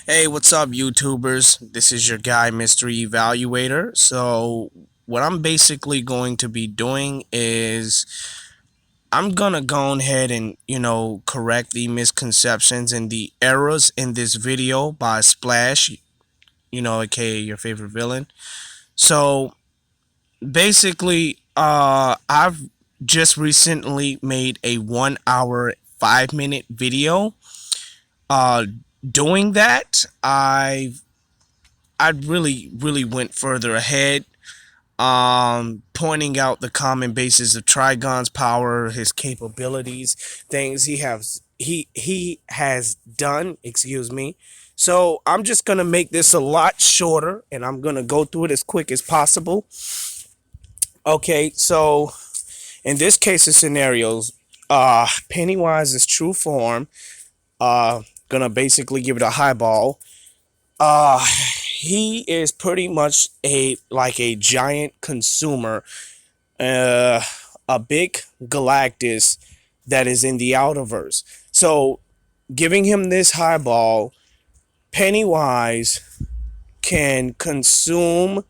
Hey, what's up, YouTubers? This is your guy, Mr. Evaluator. So, what I'm basically going to be doing is I'm gonna go ahead and, correct the misconceptions and the errors in this video by Splash, aka your favorite villain. So, basically, I've just recently made a 1 hour, 5 minute video. Uh, Doing that, I really went further ahead, pointing out the common basis of Trigon's power, his capabilities, things he has done. Excuse me. So I'm just gonna make this a lot shorter, and I'm gonna go through it as quick as possible. Okay, so in this case of scenarios, Pennywise's true form, gonna basically give it a highball. Uh, he is pretty much a giant consumer, uh, a big Galactus that is in the outerverse. So, giving him this highball, Pennywise can consume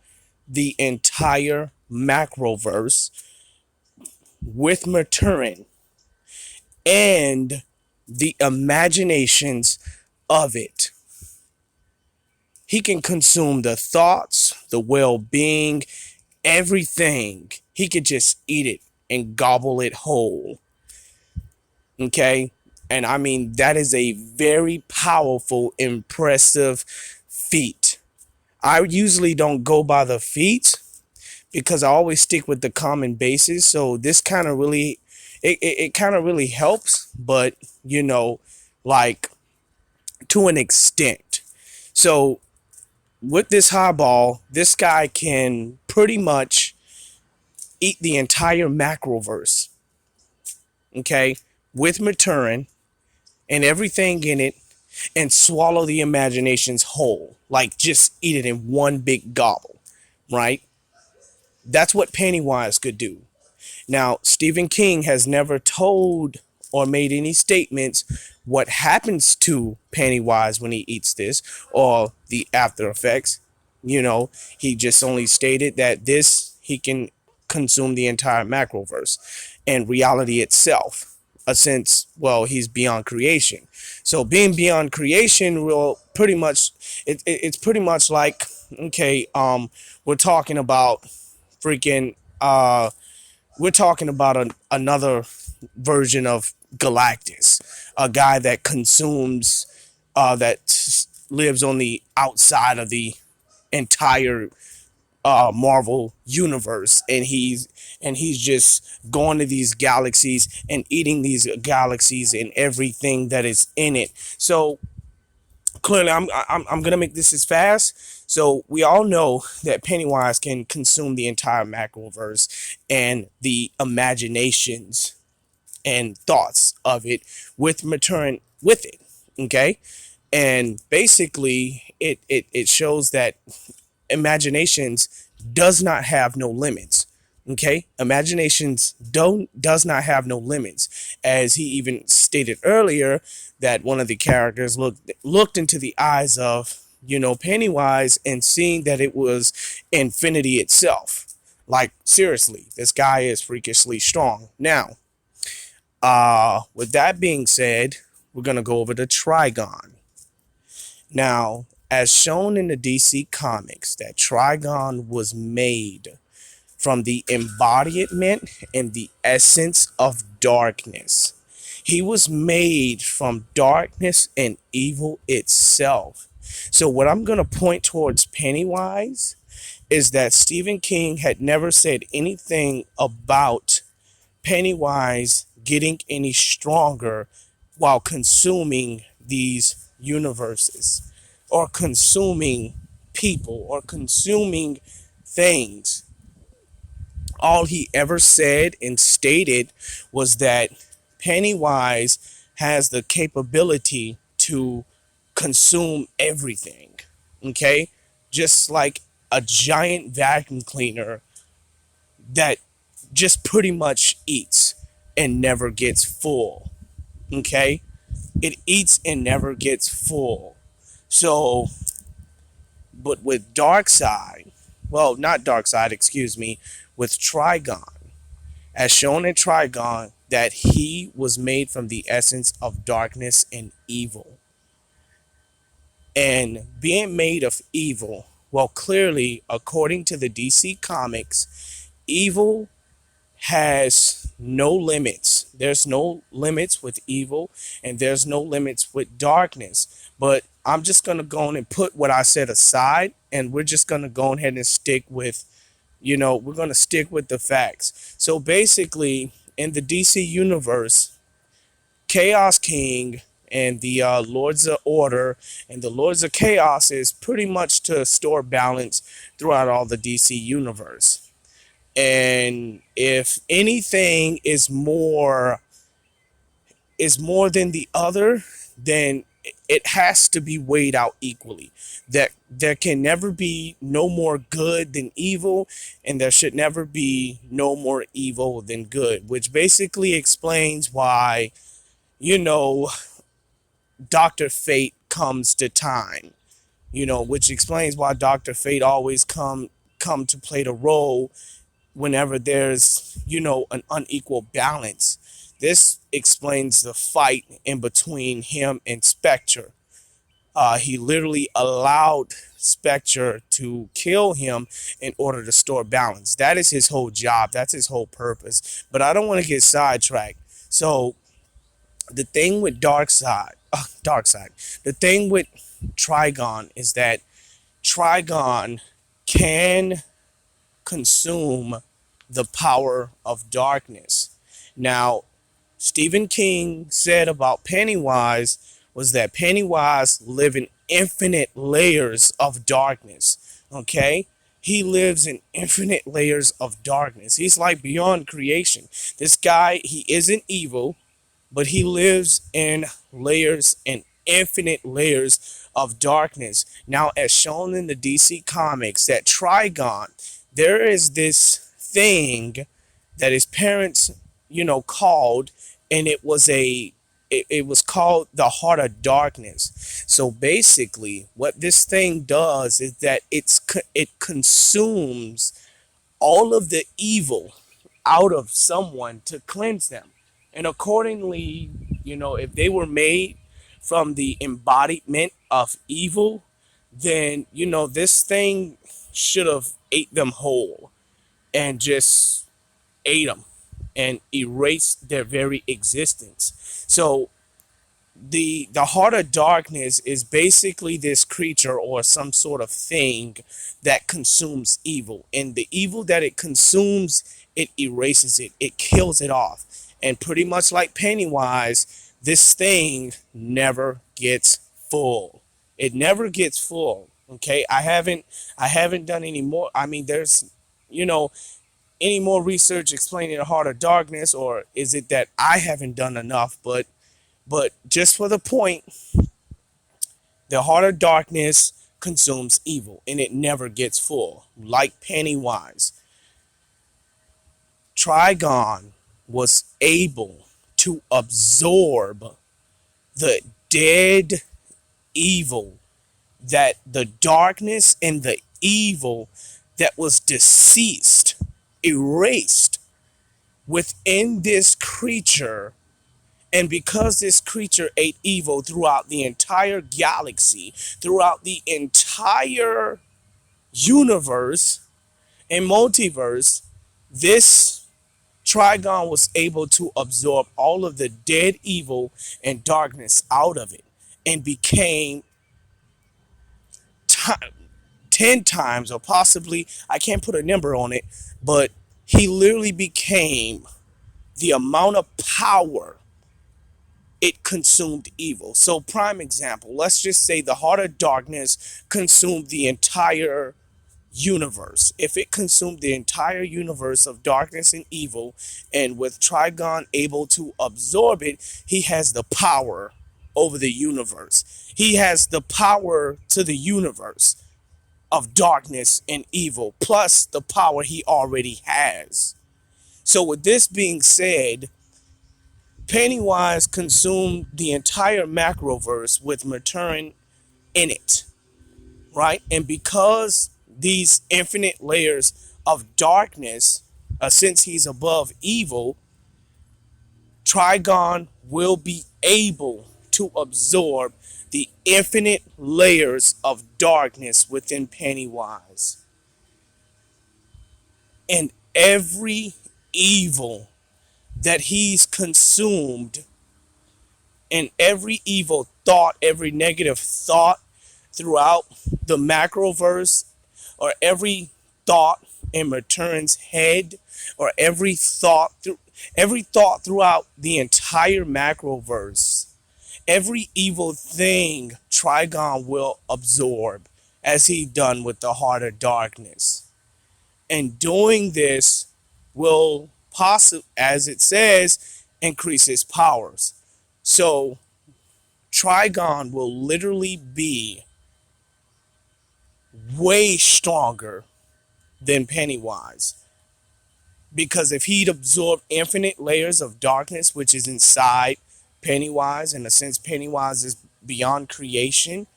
the entire macroverse with Maturin and the imaginations of it. He can consume the thoughts, the well-being, everything. He could just eat it and gobble it whole. Okay? And I mean, that is a very powerful, impressive feat. I usually don't go by the feat because I always stick with the common basis. So this kind of really, it kind of really helps, but like to an extent. So with this highball, this guy can pretty much eat the entire macroverse, okay, with Maturin and everything in it, and swallow the imaginations whole. Like, just eat it in one big gobble, right? That's what Pennywise could do. Now, Stephen King has never told or made any statements what happens to Pennywise when he eats this or the after effects. He just only stated that he can consume the entire macroverse and reality itself. Since, well, he's beyond creation. So being beyond creation will pretty much, it's pretty much like, okay, we're talking about freaking, we're talking about another version of Galactus, a guy that consumes, that lives on the outside of the entire Marvel universe, and he's just going to these galaxies and eating these galaxies and everything that is in it. So clearly, I'm gonna make this as fast. So we all know that Pennywise can consume the entire macroverse and the imaginations and thoughts of it with Maturin with it. Okay, and basically, it shows that imaginations does not have no limits. Okay, imaginations does not have no limits, as he even stated earlier that one of the characters looked into the eyes of Pennywise and seeing that it was infinity itself. Like, seriously, this guy is freakishly strong. Now, with that being said, we're gonna go over to Trigon. Now, as shown in the DC comics, that Trigon was made from the embodiment and the essence of darkness. He was made from darkness and evil itself. So what I'm going to point towards Pennywise is that Stephen King had never said anything about Pennywise getting any stronger while consuming these universes or consuming people or consuming things. All he ever said and stated was that Pennywise has the capability to consume everything. Okay? Just like a giant vacuum cleaner that just pretty much eats and never gets full. Okay? It eats and never gets full. So, but with dark side, well, not dark side, excuse me, with Trigon, as shown in Trigon, that he was made from the essence of darkness and evil. And being made of evil, well, clearly, according to the DC Comics, evil has no limits. There's no limits with evil, and there's no limits with darkness. But I'm just going to go on and put what I said aside, and we're just going to go ahead and stick with, we're going to stick with the facts. So basically, in the DC universe, Chaos King and the Lords of Order and the Lords of Chaos is pretty much to store balance throughout all the DC universe. And if anything is more than the other, then it has to be weighed out equally. That there can never be no more good than evil, and there should never be no more evil than good, which basically explains why, you know, Dr. Fate comes to time, which explains why Dr. Fate always come to play the role whenever there's, an unequal balance. This explains the fight in between him and Spectre. He literally allowed Spectre to kill him in order to store balance. That is his whole job. That's his whole purpose. But I don't want to get sidetracked. So the thing with Darkseid, the thing with Trigon is that Trigon can consume the power of darkness. Now, Stephen King said about Pennywise was that Pennywise live in infinite layers of darkness. Okay? He lives in infinite layers of darkness. He's like beyond creation. This guy, he isn't evil, but he lives in layers and infinite layers of darkness. Now, as shown in the DC Comics, that Trigon, there is this thing that his parents, called, and it was called the Heart of Darkness. So basically, what this thing does is that it consumes all of the evil out of someone to cleanse them. And accordingly, if they were made from the embodiment of evil, then, this thing should have ate them whole and just ate them and erased their very existence. So the heart of darkness is basically this creature or some sort of thing that consumes evil, and the evil that it consumes, it erases it, it kills it off. And pretty much like Pennywise, this thing never gets full. It never gets full. Okay, I haven't done any more. I mean, there's, any more research explaining the heart of darkness, or is it that I haven't done enough? But just for the point, the heart of darkness consumes evil and it never gets full. Like Pennywise, Trigon was able to absorb the dead evil, that the darkness and the evil that was deceased, erased within this creature. And because this creature ate evil throughout the entire galaxy, throughout the entire universe and multiverse, this Trigon was able to absorb all of the dead evil and darkness out of it and became 10 times, or possibly, I can't put a number on it, but he literally became the amount of power it consumed evil. So prime example, let's just say the heart of darkness consumed the entire universe. If it consumed the entire universe of darkness and evil, and with Trigon able to absorb it, he has the power over the universe. He has the power to the universe of darkness and evil, plus the power he already has. So with this being said, Pennywise consumed the entire macroverse with maturing in it, right? And because these infinite layers of darkness, since he's above evil, Trigon will be able to absorb the infinite layers of darkness within Pennywise. And every evil that he's consumed, and every evil thought, every negative thought throughout the macroverse, or every thought in Return's head, or every thought throughout the entire macroverse, every evil thing Trigon will absorb, as he done with the Heart of Darkness. And doing this will possibly, as it says, increase his powers. So Trigon will literally be way stronger than Pennywise. Because if he'd absorbed infinite layers of darkness, which is inside Pennywise, in a sense, Pennywise is beyond creation,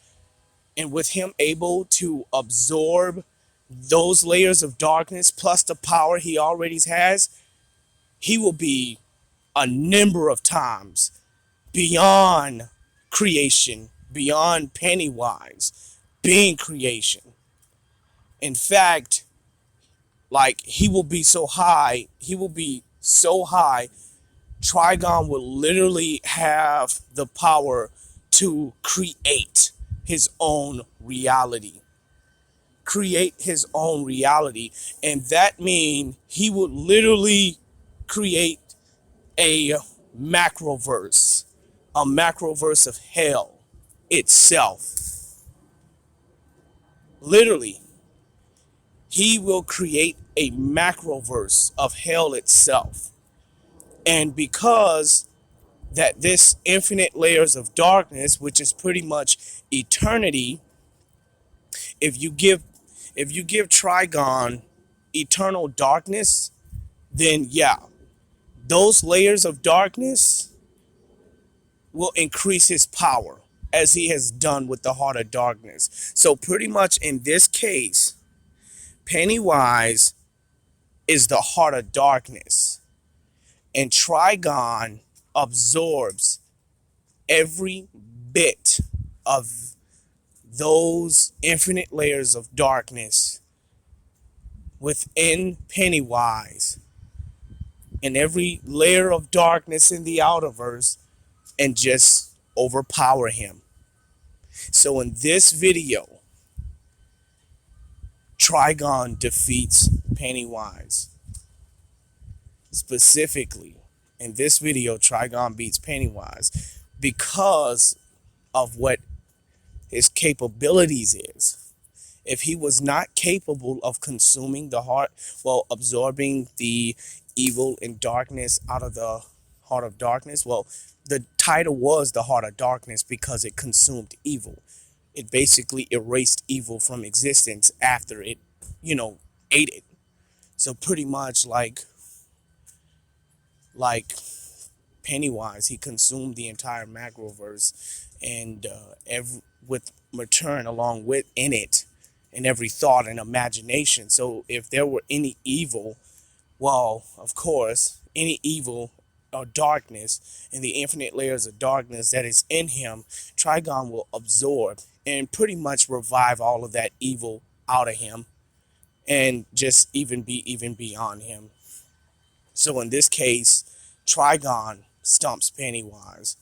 and with him able to absorb those layers of darkness plus the power he already has, he will be a number of times beyond creation, beyond Pennywise being creation. In fact, like, he will be so high, Trigon will literally have the power to create his own reality. And that means he would literally create a macroverse, of hell itself. Literally, he will create a macroverse of hell itself. And because that this infinite layers of darkness, which is pretty much eternity, if you give Trigon eternal darkness, then yeah, those layers of darkness will increase his power, as he has done with the Heart of Darkness. So pretty much in this case, Pennywise is the Heart of Darkness, and Trigon absorbs every bit of those infinite layers of darkness within Pennywise, and every layer of darkness in the outerverse, and just overpower him. So in this video, Trigon defeats Pennywise. Specifically, in this video, Trigon beats Pennywise because of what his capabilities is. If he was not capable of consuming the heart, well, absorbing the evil and darkness out of the Heart of Darkness, well, the title was the Heart of Darkness because it consumed evil. It basically erased evil from existence after it, ate it. So pretty much like Pennywise, he consumed the entire macroverse, and with return along with in it, and every thought and imagination. So if there were any evil, well, of course, any evil or darkness and the infinite layers of darkness that is in him, Trigon will absorb and pretty much revive all of that evil out of him, and just even beyond him. So in this case, Trigon stomps Pennywise.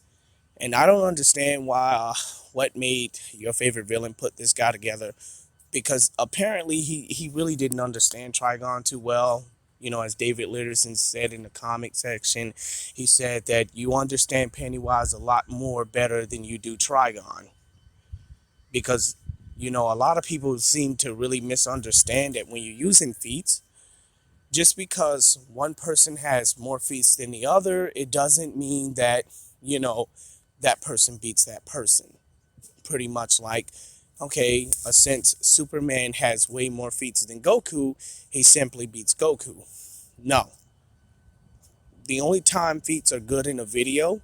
And I don't understand what made your favorite villain put this guy together, because apparently he really didn't understand Trigon too well. As David Litterson said in the comic section, he said that you understand Pennywise a lot more better than you do Trigon. Because, a lot of people seem to really misunderstand it when you're using feats. Just because one person has more feats than the other, it doesn't mean that, that person beats that person. Pretty much like, okay, since Superman has way more feats than Goku, he simply beats Goku. No. The only time feats are good in a video,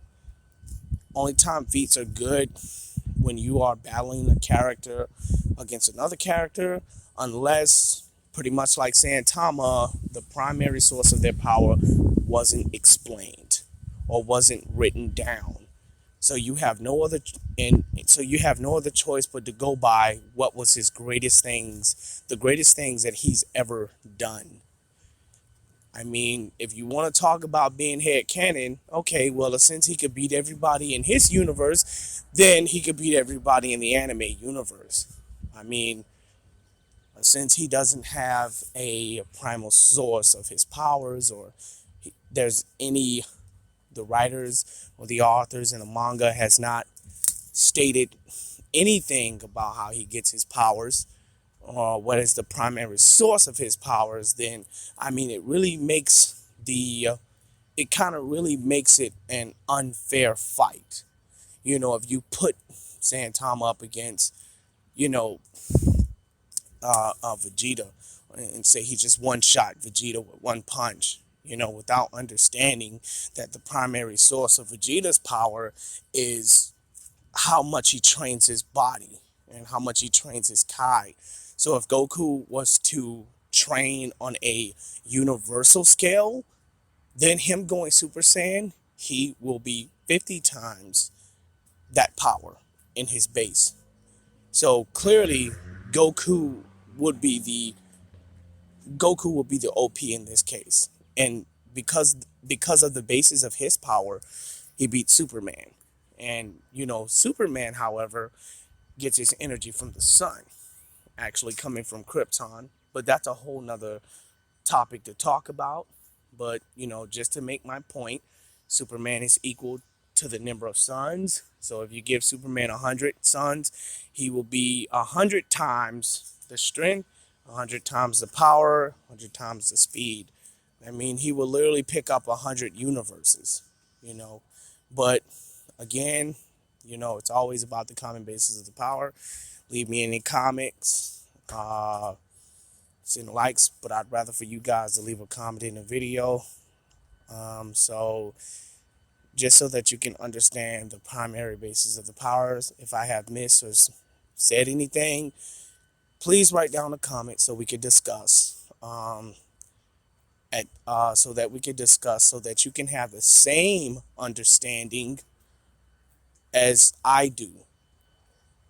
only time feats are good when you are battling a character against another character, unless, pretty much like Santama, the primary source of their power wasn't explained or wasn't written down. So you have no other choice but to go by what was his greatest things, the greatest things that he's ever done. I mean, if you want to talk about being head canon, okay, well, since he could beat everybody in his universe, then he could beat everybody in the anime universe. I mean, since he doesn't have a primal source of his powers, or there's any, the writers or the authors in the manga has not stated anything about how he gets his powers or what is the primary source of his powers, then I mean it kind of really makes it an unfair fight. You know, if you put Santama up against, you know, Vegeta, and say he just one shot Vegeta with one punch, you know, without understanding that the primary source of Vegeta's power is how much he trains his body and how much he trains his Kai. So if Goku was to train on a universal scale, then him going Super Saiyan, he will be 50 times that power in his base. So clearly, Goku would be the OP in this case, and because of the basis of his power, he beats Superman. And you know, Superman, however, gets his energy from the sun, actually coming from Krypton. But that's a whole nother topic to talk about. But you know, just to make my point, Superman is equal to the number of suns. So if you give Superman 100 suns, he will be 100 times the strength, 100 times the power, 100 times the speed. I mean, he will literally pick up 100 universes, you know. But again, you know, it's always about the common basis of the power. Leave me any comics, send likes, but I'd rather for you guys to leave a comment in the video. So just so that you can understand the primary basis of the powers. If I have missed or said anything, please write down a comment so we can discuss. So that you can have the same understanding as I do.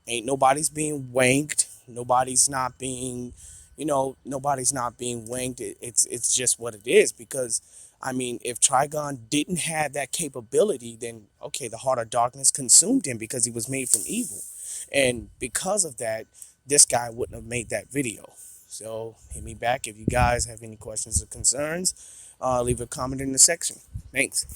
Ain't nobody's being wanked. Nobody's not being wanked. It's just what it is. Because I mean, if Trigon didn't have that capability, then okay, the heart of darkness consumed him because he was made from evil. And because of that, this guy wouldn't have made that video. So hit me back if you guys have any questions or concerns. Leave a comment in the section. Thanks.